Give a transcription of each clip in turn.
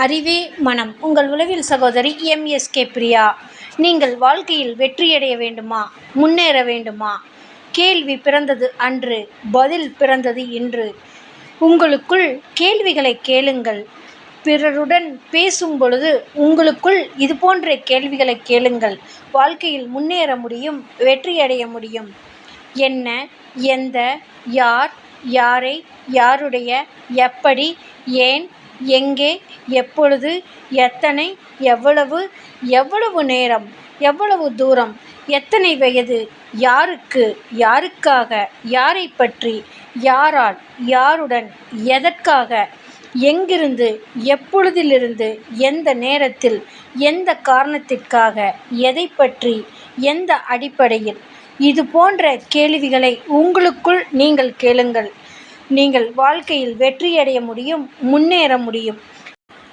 அறிவே மனம். உங்கள் உளவியல் சகோதரி எம்.எஸ்.கே. பிரியா. நீங்கள் வாழ்க்கையில் வெற்றியடைய வேண்டுமா? முன்னேற வேண்டுமா? கேள்வி பிறந்தது அன்று, பதில் பிறந்தது இன்று. உங்களுக்குள் கேள்விகளை கேளுங்கள். பிறருடன் பேசும் பொழுது உங்களுக்குள் இதுபோன்ற கேள்விகளை கேளுங்கள். வாழ்க்கையில் முன்னேற முடியும், வெற்றியடைய முடியும். என்ன, எந்த, யார், யாரை, யாருடைய, எப்படி, ஏன், எங்கே, எப்பொழுது, எத்தனை, எவ்வளவு, எவ்வளவு நேரம், எவ்வளவு தூரம், எத்தனை வயது, யாருக்கு, யாருக்காக, யாரைப் பற்றி, யாரால், யாருடன், எதற்காக, எங்கிருந்து, எப்பொழுதிலிருந்து, எந்த நேரத்தில், எந்த காரணத்திற்காக, எதைப் பற்றி, எந்த அடிப்படையில், இது போன்ற கேள்விகளை உங்களுக்குள் நீங்கள் கேளுங்கள். நீங்கள் வாழ்க்கையில் வெற்றியடைய முடியும், முன்னேற முடியும்.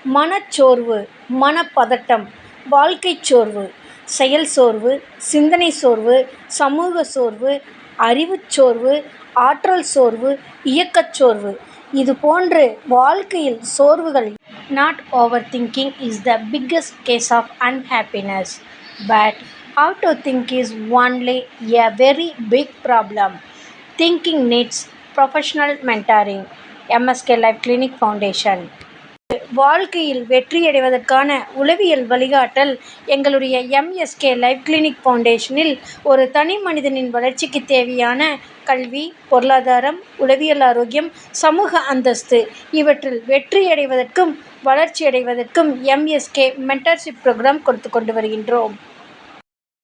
மனச்சோர்வு, மனப்பதட்டம், வாழ்க்கைச் சோர்வு, செயல் சோர்வு, சிந்தனை சோர்வு, சமூக சோர்வு, அறிவுச் சோர்வு, ஆற்றல் சோர்வு, இயக்கச் சோர்வு, இது போன்று வாழ்க்கையில் சோர்வுகள். Not overthinking is the biggest cause of unhappiness, but how to think is only a very big problem. Thinking needs professional mentoring. MSK Life Clinic Foundation. வாழ்க்கையில் வெற்றியடைவதற்கான உளவியல் வழிகாட்டல் எங்களுடைய எம்.எஸ்.கே. லைஃப் கிளினிக் ஃபவுண்டேஷனில் ஒரு தனி மனிதனின் வளர்ச்சிக்கு தேவையான கல்வி, பொருளாதாரம், உளவியல் ஆரோக்கியம், சமூக அந்தஸ்து இவற்றில் வெற்றியடைவதற்கும் வளர்ச்சியடைவதற்கும் எம்.எஸ்.கே. மென்டர்ஷிப் ப்ரோக்ராம் கொடுத்து கொண்டு வருகின்றோம்.